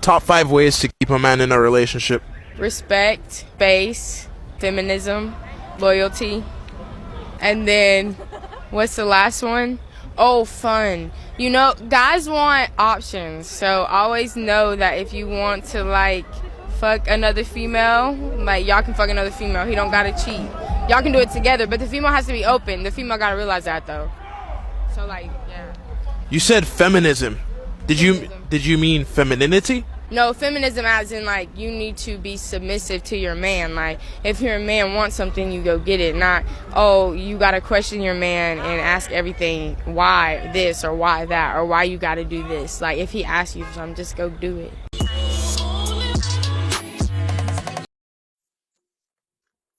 Top 5 ways to keep a man in a relationship. Respect, space, feminism, loyalty, and then what's the last one? Oh, fun. You know, guys want options, so always know that if you want to like fuck another female, like y'all can fuck another female. He don't gotta cheat. Y'all can do it together, but the female has to be open. The female gotta realize that though. So like, yeah. You said feminism. Did you mean femininity? No, feminism as in like you need to be submissive to your man. Like if your man wants something, you go get it. Not, oh, you gotta question your man and ask everything, why this or why that or why you gotta do this. Like if he asks you for something, just go do it.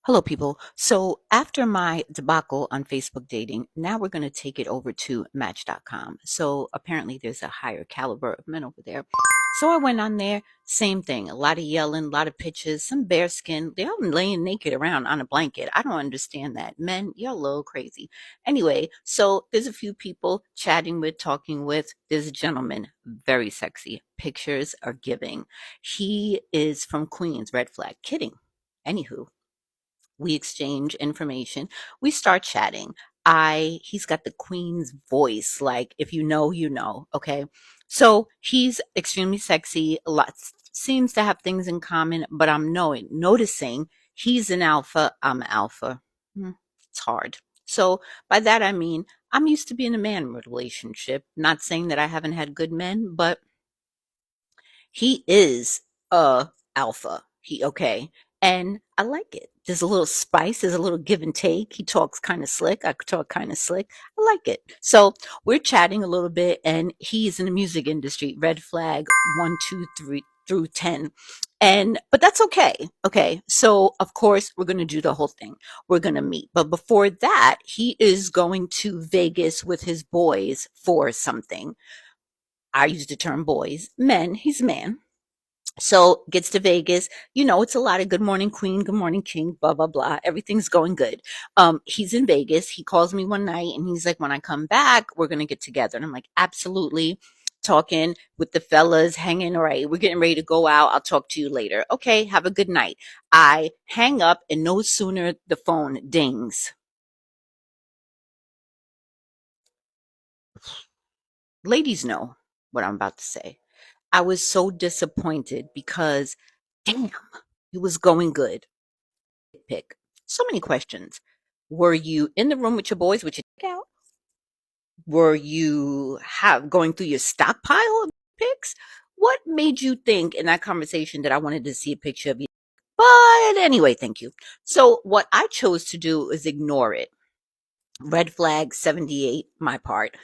Hello, people. So after my debacle on Facebook dating, now we're going to take it over to Match.com. So apparently there's a higher caliber of men over there. So I went on there, same thing, a lot of yelling, a lot of pictures, some bare skin. They're all laying naked around on a blanket. I don't understand that. Men, you're a little crazy. Anyway, so there's a few people chatting with, talking with. There's a gentleman, very sexy. Pictures are giving. He is from Queens, red flag. Kidding. Anywho, we exchange information. We start chatting. He's got the queen's voice. Like, if you know, you know. Okay. So he's extremely sexy. A lot seems to have things in common, but I'm noticing he's an alpha. I'm an alpha. It's hard. So by that, I mean, I'm used to being a man relationship. Not saying that I haven't had good men, but he is a alpha. Okay. And I like it. There's a little spice, there's a little give and take. He talks kind of slick. I talk kind of slick. I like it. So we're chatting a little bit, and he's in the music industry. Red flag 1, 2, 3 through 10. But that's okay. Okay. So of course we're going to do the whole thing. We're going to meet. But before that, he is going to Vegas with his boys for something. I use the term boys, men. He's a man. So gets to Vegas, it's a lot of good morning queen, good morning king, blah, blah, blah. Everything's going good. He's in Vegas. He calls me one night and he's like, when I come back, we're going to get together. And I'm like, absolutely. Talking with the fellas, hanging. All right, we're getting ready to go out. I'll talk to you later. Okay, have a good night. I hang up and no sooner the phone dings. Ladies know what I'm about to say. I was so disappointed because, damn, it was going good. Pick. So many questions. Were you in the room with your boys with your dick out? Were you going through your stockpile of pics? What made you think in that conversation that I wanted to see a picture of you? But anyway, thank you. So what I chose to do is ignore it. Red flag 78, my part.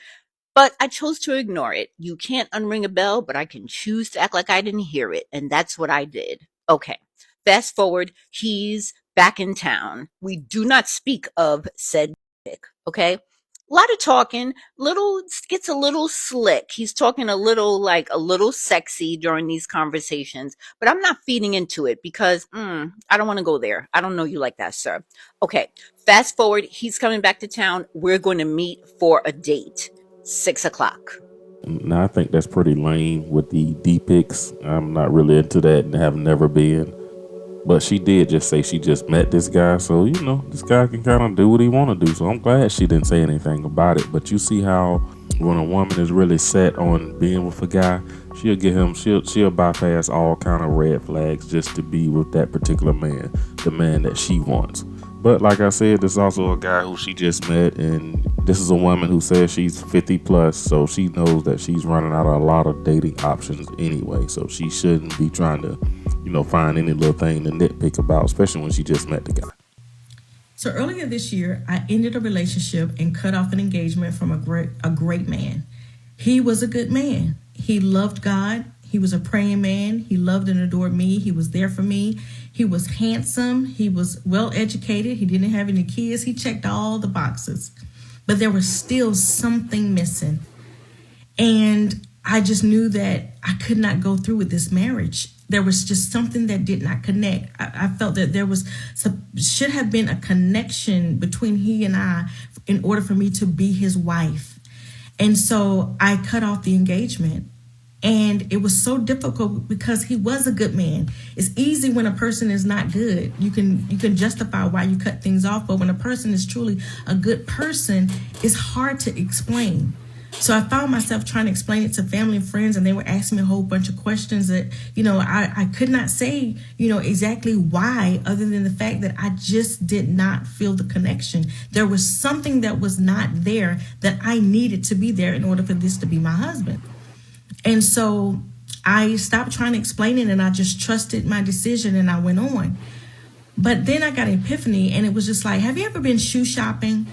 But I chose to ignore it. You can't unring a bell, but I can choose to act like I didn't hear it. And that's what I did. Okay. Fast forward, he's back in town. We do not speak of said dick. Okay. A lot of talking, gets a little slick. He's talking a little sexy during these conversations, but I'm not feeding into it because I don't want to go there. I don't know you like that, sir. Okay. Fast forward, he's coming back to town. We're going to meet for a date. 6 o'clock. Now I think that's pretty lame with the D pics. I'm not really into that and have never been. But she did just say she just met this guy, so this guy can kind of do what he want to do. So I'm glad she didn't say anything about it. But you see how when a woman is really set on being with a guy, she'll bypass all kind of red flags just to be with that particular man, the man that she wants. But like I said, there's also a guy who she just met, and this is a woman who says she's 50 plus, so she knows that she's running out of a lot of dating options anyway. So she shouldn't be trying to, find any little thing to nitpick about, especially when she just met the guy. So earlier this year, I ended a relationship and cut off an engagement from a great man. He was a good man. He loved God. He was a praying man. He loved and adored me. He was there for me. He was handsome. He was well educated. He didn't have any kids. He checked all the boxes. But there was still something missing. And I just knew that I could not go through with this marriage. There was just something that did not connect. I felt that there should have been a connection between he and I in order for me to be his wife. And so I cut off the engagement. And it was so difficult because he was a good man. It's easy when a person is not good. You can justify why you cut things off, but when a person is truly a good person, it's hard to explain. So I found myself trying to explain it to family and friends, and they were asking me a whole bunch of questions that, I could not say, exactly why, other than the fact that I just did not feel the connection. There was something that was not there that I needed to be there in order for this to be my husband. And so I stopped trying to explain it, and I just trusted my decision, and I went on. But then I got an epiphany, and it was just like, have you ever been shoe shopping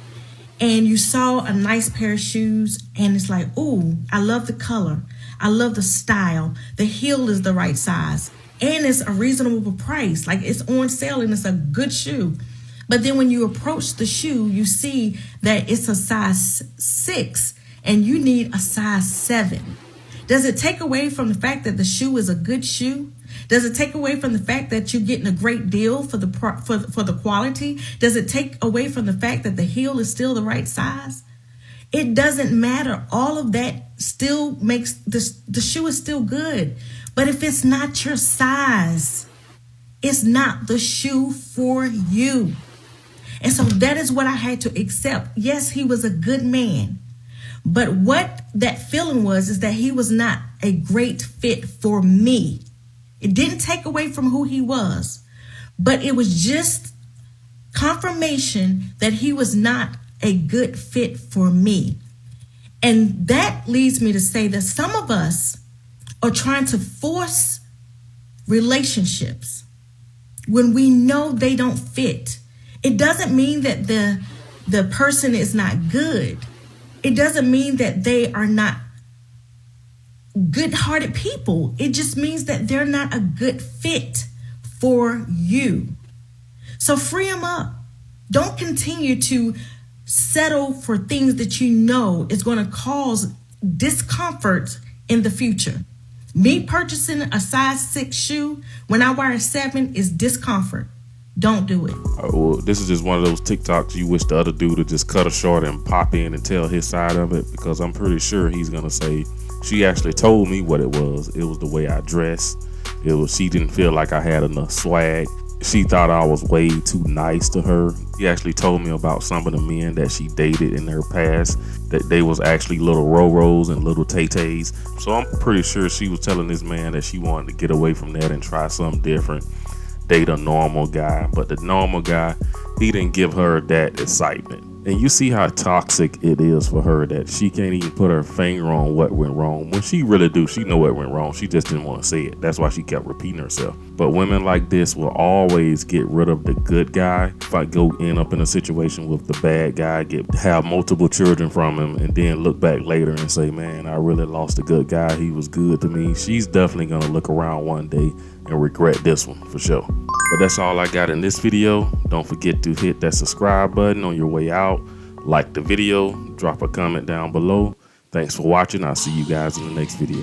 and you saw a nice pair of shoes and it's like, ooh, I love the color. I love the style. The heel is the right size and it's a reasonable price. Like it's on sale and it's a good shoe. But then when you approach the shoe, you see that it's a size 6 and you need a size 7. Does it take away from the fact that the shoe is a good shoe? Does it take away from the fact that you're getting a great deal for the quality? Does it take away from the fact that the heel is still the right size? It doesn't matter. All of that still makes the shoe is still good. But if it's not your size, it's not the shoe for you. And so that is what I had to accept. Yes, he was a good man. But what that feeling was is that he was not a great fit for me. It didn't take away from who he was, but it was just confirmation that he was not a good fit for me. And that leads me to say that some of us are trying to force relationships when we know they don't fit. It doesn't mean that the person is not good. It doesn't mean that they are not good-hearted people. It just means that they're not a good fit for you. So free them up. Don't continue to settle for things that you know is going to cause discomfort in the future. Me purchasing a size 6 shoe when I wear a 7 is discomfort. Don't do it. Well, this is just one of those TikToks you wish the other dude would just cut her short and pop in and tell his side of it, because I'm pretty sure he's going to say, she actually told me what it was. It was the way I dressed. She didn't feel like I had enough swag. She thought I was way too nice to her. She actually told me about some of the men that she dated in her past, that they was actually little Roros and little Tay-Tays. So I'm pretty sure she was telling this man that she wanted to get away from that and try something different, date a normal guy. But the normal guy, he didn't give her that excitement. And you see how toxic it is for her that she can't even put her finger on what went wrong. When she really do, she know what went wrong. She just didn't want to say it. That's why she kept repeating herself. But women like this will always get rid of the good guy. If I go end up in a situation with the bad guy, have multiple children from him, and then look back later and say, man, I really lost a good guy. He was good to me. She's definitely going to look around one day and regret this one for sure. But that's all I got in this video. Don't forget to hit that subscribe button on your way out. Like the video, drop a comment down below. Thanks for watching. I'll see you guys in the next video.